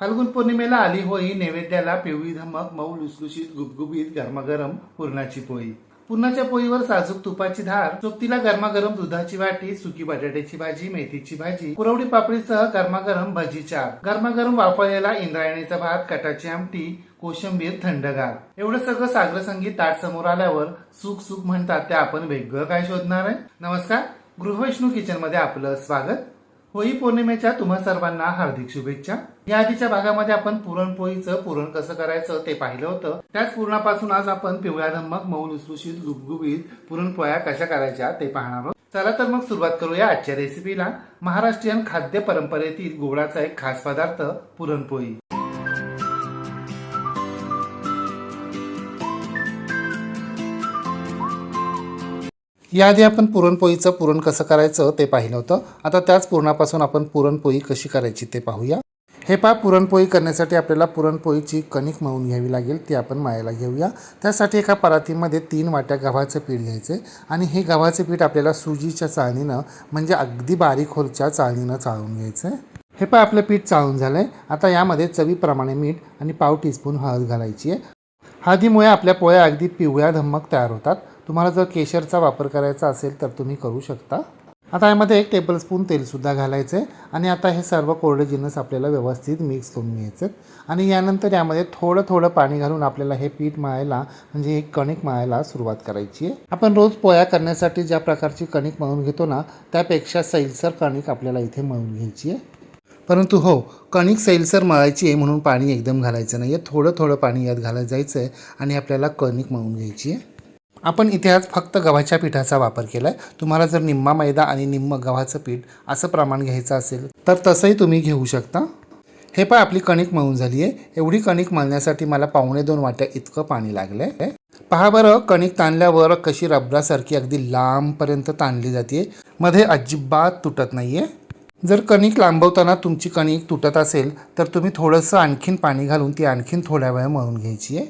फाल्गुन पौर्णिमेला आली होई, नैवेद्याला पिवळी धमक, मऊ लुसलुशीत गुबगुबीत गरमागरम पुरणाची पोळी. पुरणाच्या पोळीवर साजूक तुपाची धार, सोबतीला गरमागरम दुधाची वाटी, सुकी बटाट्याची भाजी, मेथीची भाजी, कुरवडी पापडीसह गरमागरम भजी चार, गरमागरम वाफळलेला इंद्रायणीचा भात, कटाची आमटी, कोशिंबीर थंडगार. एवढं सगळं सागर संगीत ताट समोर आल्यावर सुख सुख म्हणतात ते आपण वेगळं काय शोधणार आहे. नमस्कार, गृहवैष्णू किचन मध्ये आपलं स्वागत. होळी पौर्णिमेच्या तुम्हा सर्वांना हार्दिक शुभेच्छा. या आधीच्या भागामध्ये आपण पुरणपोळीचं पुरण कसं करायचं ते पाहिलं होतं. त्याच पुरणापासून आज आपण पिवळ्या धम्मक, मऊ लुसलुशीत गुबगुबीत पुरणपोळ्या कशा करायच्या ते पाहणार आहोत. चला तर मग सुरुवात करूया आजच्या रेसिपीला. महाराष्ट्रीयन खाद्य परंपरेतील गोडाचा एक खास पदार्थ पुरणपोळी. याआधी आपण पुरणपोळीचं पुरण कसं करायचं ते पाहिलं होतं. आता त्याच पुरणापासून आपण पुरणपोळी कशी करायची ते पाहूया. हे पहा, पुरणपोळी करण्यासाठी आपल्याला पुरणपोळीची कणिक मळून घ्यावी लागेल. ती आपण मळायला घेऊया. त्यासाठी एका परातीमध्ये 3 वाट्या गव्हाचं पीठ घ्यायचे आणि हे गव्हाचे पीठ आपल्याला सुजीच्या चाळणीनं म्हणजे अगदी बारीक होलच्या चाळणीनं चाळून घ्यायचं. हे पहा, आपलं पीठ चाळून झालं आहे. आता यामध्ये चवीप्रमाणे मीठ आणि पाव टीस्पून हळद घालायची आहे. हळदीमुळे आपल्या पोळ्या अगदी पिवळ्या धम्मक तयार होतात. तुम्हाला जर केशरचा वापर करायचा असेल तर तुम्ही करू शकता. आता यामध्ये 1 टेबलस्पून तेलसुद्धा घालायचं आहे आणि आता हे सर्व कोरडे जिन्नस आपल्याला व्यवस्थित मिक्स करून घ्यायचे आणि यानंतर यामध्ये थोडं थोडं पाणी घालून आपल्याला हे पीठ मळायला म्हणजे हे कणिक मळायला सुरुवात करायची आहे. आपण रोज पोळ्या करण्यासाठी ज्या प्रकारची कणिक मळून घेतो ना, त्यापेक्षा सैलसर कणिक आपल्याला इथे मळून घ्यायची आहे. परंतु हो, कणिक सैलसर मळायची आहे म्हणून पाणी एकदम घालायचं नाही आहे. थोडं थोडं पाणी यात घालायचं जायचं आहे आणि आपल्याला कणिक मळून घ्यायची आहे. आपण इथे आज फक्त गव्हाच्या पिठाचा वापर केला आहे. तुम्हाला जर निम्मा मैदा आणि निम्म गव्हाचं पीठ असं प्रमाण घ्यायचं असेल तर तसंही तुम्ही घेऊ शकता. हे पण आपली कणिक मळून झाली आहे. एवढी कणिक मळण्यासाठी मला 1.25 वाट्या इतकं पाणी लागलं आहे. पहा बरं, कणिक ताणल्यावर कशी रबरासारखी अगदी लांबपर्यंत ताणली जाते, मध्ये अजिबात तुटत नाही आहे. जर कणिक लांबवताना तुमची कणिक तुटत असेल तर तुम्ही थोडंसं आणखीन पाणी घालून ती आणखीन थोड्या वेळ मळून घ्यायची आहे.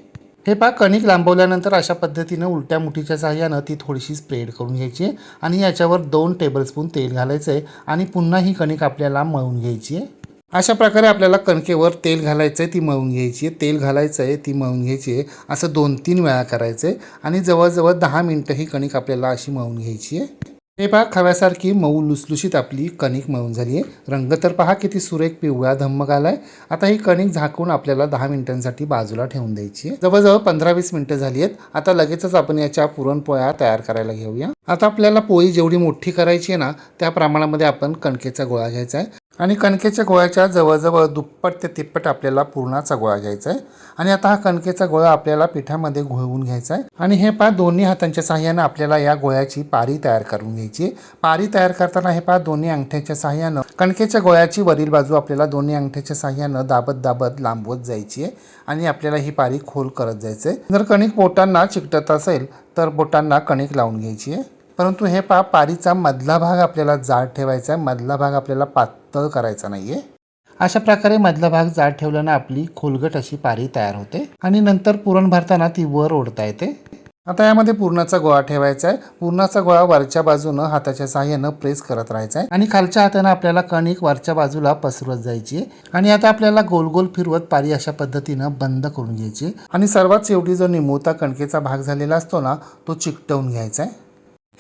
हे पहा, कणिक लांबवल्यानंतर अशा पद्धतीनं उलट्या मुठीच्या सहाय्यानं ती थोडीशी स्प्रेड करून घ्यायची आहे आणि याच्यावर 2 टेबलस्पून तेल घालायचं आहे आणि पुन्हा ही कणिक आपल्याला मळून घ्यायची आहे. अशा प्रकारे आपल्याला कणकेवर तेल घालायचं आहे, ती मळून घ्यायची आहे. तेल घालायचं आहे, ती मळून घ्यायची आहे. असं 2-3 वेळा करायचं आहे आणि जवळजवळ 10 मिनटं ही कणिक आपल्याला अशी मळून घ्यायची आहे. हे पहा, खव्यासारखी मऊ लुसलुशीत आपली कणिक मळून झाली आहे. रंग तर पहा किती सुरेख पिवळा धम्मक आला आहे. आता ही कणिक झाकून आपल्याला 10 मिनिटांसाठी बाजूला ठेवून द्यायची आहे. जवळजवळ 15-20 मिनिटं झाली आहेत. आता लगेचच आपण याच्या पुरणपोळ्या तयार करायला घेऊया. आता आपल्याला पोळी जेवढी मोठी करायची आहे ना, त्या प्रमाणामध्ये आपण कणकेचा गोळा घ्यायचा आहे आणि कणकेच्या गोळ्याच्या जवळजवळ दुप्पट ते तिप्पट आपल्याला पुरणाचा गोळा घ्यायचा आहे आणि आता हा कणकेचा गोळा आपल्याला पिठामध्ये घोळवून घ्यायचा आहे आणि हे पहा, दोन्ही हातांच्या सहाय्यानं आपल्याला या गोळ्याची पारी तयार करून घ्यायची. पारी तयार करताना हे पहा, दोन्ही अंगठ्याच्या सहाय्यानं कणकेच्या गोळ्याची वरील बाजू आपल्याला दोन्ही अंगठ्याच्या सहाय्यानं दाबत दाबत लांबवत जायची आहे आणि आपल्याला ही पारी खोल करत जायचं आहे. जर कणिक बोटांना चिकटत असेल तर बोटांना कणिक लावून घ्यायची आहे. परंतु हे पहा, पारीचा मधला भाग आपल्याला जाड ठेवायचा आहे. मधला भाग आपल्याला पातळ करायचा नाही आहे. अशा प्रकारे मधला भाग जाड ठेवल्यानं आपली खोलगट अशी पारी तयार होते आणि नंतर पुरण भरताना ती वर ओढता येते. आता यामध्ये पुरणाचा गोळा ठेवायचा आहे. पुरणाचा गोळा वरच्या बाजूनं हाताच्या सहाय्यानं प्रेस करत राहायचा आहे आणि खालच्या हातानं आपल्याला कणिक वरच्या बाजूला पसरवत जायची आहे आणि आता आपल्याला गोल गोल फिरवत पारी अशा पद्धतीनं बंद करून घ्यायची आणि सर्वात शेवटी जो निमुळता कणकेचा भाग झालेला असतो ना, तो चिकटवून घ्यायचा आहे.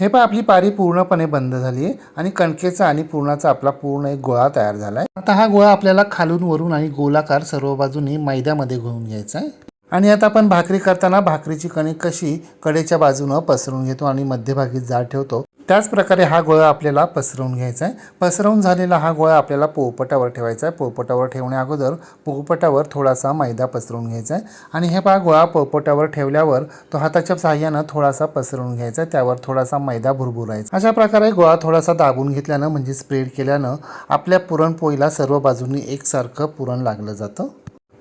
हे पण आपली पारी पूर्णपणे बंद झाली आहे आणि कणकेचा आणि पुरणाचा आपला पूर्ण एक गोळा तयार झाला आहे. आता हा गोळा आपल्याला खालून वरून आणि गोलाकार सर्व बाजूनी मैद्यामध्ये घोळून घ्यायचा आहे आणि आता आपण भाकरी करताना भाकरीची कणिक कशी कडेच्या बाजूनं पसरवून घेतो आणि मध्यभागी जाड ठेवतो, त्याच प्रकारे हा गोळा आपल्याला पसरवून घ्यायचा आहे. पसरवून झालेला हा गोळा आपल्याला पोळपाटावर ठेवायचा आहे. पोळपाटावर ठेवण्या अगोदर पोळपाटावर थोडासा मैदा पसरवून घ्यायचा आहे आणि हे पहा, गोळा पोळपाटावर ठेवल्यावर तो हाताच्या सहाय्यानं थोडासा पसरवून घ्यायचा आहे. त्यावर थोडासा मैदा भुरभुरायचा. अशा प्रकारे गोळा थोडासा दाबून घेतल्यानं म्हणजे स्प्रेड केल्यानं आपल्या पुरणपोळीला सर्व बाजूंनी एकसारखं पुरण लागलं जातं.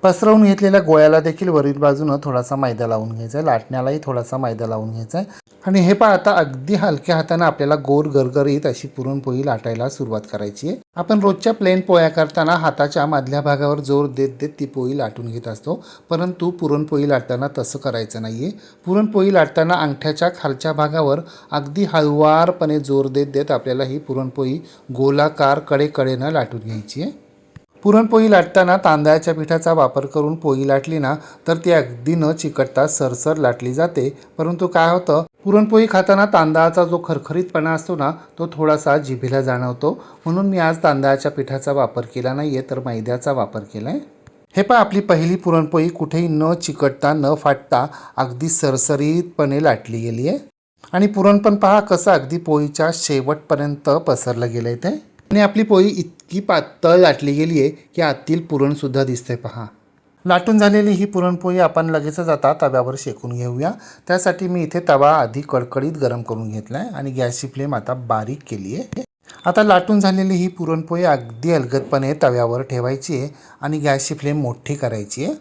पसरवून घेतलेल्या गोळ्याला देखील वरील बाजूनं थोडासा मैदा लावून घ्यायचा आहे. लाटण्यालाही थोडासा मैदा लावून घ्यायचा आहे आणि हे पहा, आता अगदी हलक्या हातानं आपल्याला गोल गरगरीत अशी पुरणपोळी लाटायला सुरुवात करायची आहे. आपण रोजच्या प्लेन पोळ्या करताना हाताच्या मधल्या भागावर जोर देत देत ती पोळी लाटून घेत असतो, परंतु पुरणपोळी लाटताना तसं करायचं नाही आहे. पुरणपोळी लाटताना अंगठ्याच्या खालच्या भागावर अगदी हळुवारपणे जोर देत देत आपल्याला ही पुरणपोळी गोलाकार कडेकडेनं लाटून घ्यायची आहे. पुरणपोळी लाटताना तांदळाच्या पिठाचा वापर करून पोळी लाटली ना तर ती अगदी न चिकटता सरसर लाटली जाते. परंतु काय होतं, पुरणपोळी खाताना तांदळाचा जो खरखरीतपणा असतो ना तो थोडासा जिभेला जाणवतो. म्हणून मी आज तांदळाच्या पिठाचा वापर केला नाही आहे तर मैद्याचा वापर केला आहे. हे पहा, आपली पहिली पुरणपोळी कुठेही न चिकटता न फाटता अगदी सरसरीतपणे लाटली गेली आहे. आणि पुरण पण पहा कसं अगदी पोळीच्या शेवटपर्यंत पसरलं गेलं आहे ते. आणि आपली पोळी इतकी पातळ लाटली गेली आहे की आतील पुरणसुद्धा दिसते पहा. लाटून झालेली ही पुरणपोळी आपण लगेचच आता तव्यावर शेकून घेऊया. त्यासाठी मी इथे तवा आधी कडकडीत गरम करून घेतला आहे आणि गॅसची फ्लेम आता बारीक केली आहे. आता लाटून झालेली ही पुरणपोळी अगदी अलगदपणे तव्यावर ठेवायची आहे आणि गॅसची फ्लेम मोठी करायची आहे.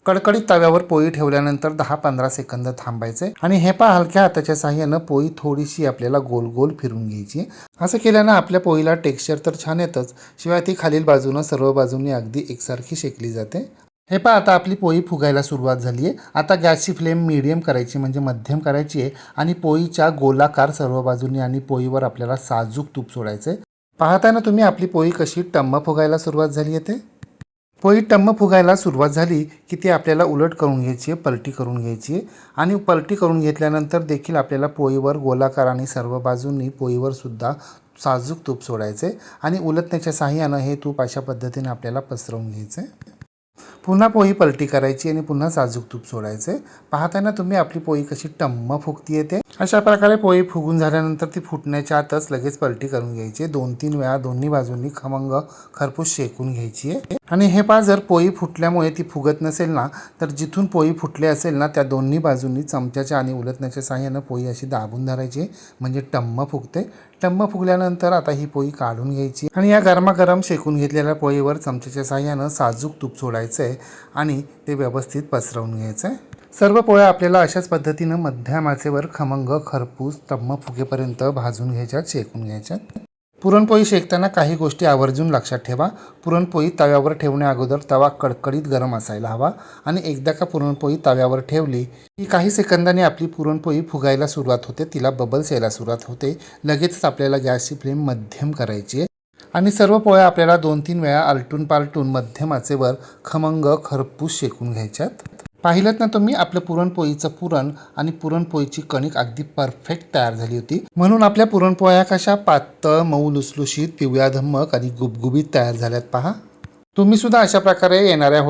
कडकडीत तव्यावर पोळी ठेवल्यानंतर 10-15 सेकंद थांबायचे आणि हे पहा, हलक्या हाताच्या साहाय्यानं पोळी थोडीशी आपल्याला गोल गोल फिरून घ्यायची. असं केल्यानं आपल्या पोळीला टेक्स्चर तर छान येतच, शिवाय ती खालील बाजूनं सर्व बाजूंनी अगदी एकसारखी शेकली जाते. हे पहा, आता आपली पोळी फुगायला सुरुवात झाली आहे. आता गॅसची फ्लेम मीडियम करायची म्हणजे मध्यम करायची आहे आणि पोळीच्या गोलाकार सर्व बाजूंनी आणि पोळीवर आपल्याला साजूक तूप सोडायचं आहे. पाहताय ना तुम्ही आपली पोळी कशी टम्म फुगायला सुरुवात झाली आहे. ते पोळी टम्म फुगायला सुरुवात झाली की ती आपल्याला उलट करून घ्यायची आहे, पलटी करून घ्यायची आहे. आणि पलटी करून घेतल्यानंतर देखील आपल्याला पोळीवर गोलाकार आणि सर्व बाजूंनी पोळीवर सुद्धा साजूक तूप सोडायचे आणि उलटण्याच्या साहाय्यानं हे तूप अशा पद्धतीने आपल्याला पसरवून घ्यायचे. पुन्हा पोळी पलटी करायची आणि पुन्हा साजूक तूप सोडायचे. पाहताय ना तुम्ही आपली पोळी कशी टम्म फुगती येते. अशा प्रकारे पोळी फुगून झाल्यानंतर ती फुटण्याच्या आतच लगेच पलटी करून घ्यायची. 2-3 वेळा दोन्ही बाजूंनी खमंग खरपूस शेकून घ्यायची आहे. आणि हे पहा, जर पोळी फुटल्यामुळे ती फुगत नसेल ना तर जिथून पोळी फुटली असेल ना त्या दोन्ही बाजूंनी चमच्याच्या आणि उलटण्याच्या साहाय्यानं पोळी अशी दाबून धरायची म्हणजे टम्म फुगते. टम्म फुगल्यानंतर आता ही पोळी काढून घ्यायची आणि या गरमागरम शेकून घेतलेल्या पोळीवर चमच्याच्या साहाय्यानं साजूक तूप सोडायचं आहे आणि ते व्यवस्थित पसरवून घ्यायचं आहे. सर्व पोळ्या आपल्याला अशाच पद्धतीनं मध्यम आचेवर खमंग खरपूस टम्म फुगेपर्यंत भाजून घ्यायच्यात, शेकून घ्यायच्यात. पुरणपोळी शेकताना काही गोष्टी आवर्जून लक्षात ठेवा. पुरणपोळी तव्यावर ठेवण्या अगोदर तवा कडकडीत गरम असायला हवा आणि एकदा का पुरणपोळी तव्यावर ठेवली की काही सेकंदांनी आपली पुरणपोळी फुगायला सुरुवात होते, तिला बबल्स यायला सुरुवात होते. लगेचच आपल्याला गॅसची फ्लेम मध्यम करायची आहे आणि सर्व पोळ्या आपल्याला 2-3 वेळा आलटून पालटून मध्यम आचेवर खमंग खरपूस शेकून घ्यायच्यात. पाहिलं ना तुम्ही, आपलं पुरणपोळीचं पुरण आणि पुरणपोळीची कणिक अगदी परफेक्ट तयार झाली होती. म्हणून आपल्या पुरणपोळ्या कशा पातळ, मऊ, लुसलुशीत, पिवळ्या धम्मक आणि गुबगुबीत तयार झाल्यात पहा. तुम्ही सुद्धा अशा प्रकारे येणाऱ्या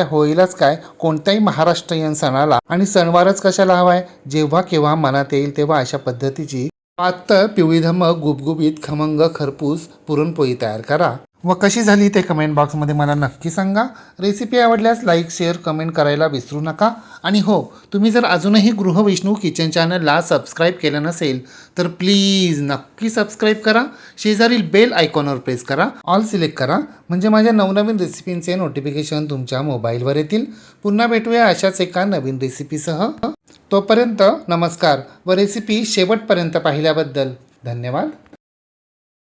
होळीलाच काय, कोणत्याही महाराष्ट्रीयन सणाला आणि सणवारच कशाला हवाय, जेव्हा केव्हा मनात येईल तेव्हा अशा पद्धतीची पातळ, पिवळी धम्मक, गुबगुबीत, खमंग खरपूस पुरणपोळी तयार करा. व कशी झाली ते कमेंट बॉक्समध्ये मला नक्की सांगा. रेसिपी आवडल्यास लाईक, शेअर, कमेंट करायला विसरू नका. आणि हो, तुम्ही जर अजूनही गृहविष्णू किचन चॅनलला सबस्क्राईब केलं नसेल तर प्लीज नक्की सबस्क्राईब करा. शेजारील बेल आयकॉनवर प्रेस करा, ऑल सिलेक्ट करा म्हणजे माझ्या नवनवीन रेसिपींचे नोटिफिकेशन तुमच्या मोबाईलवर येतील. पुन्हा भेटूया अशाच एका नवीन रेसिपीसह. तोपर्यंत नमस्कार व रेसिपी शेवटपर्यंत पाहिल्याबद्दल धन्यवाद.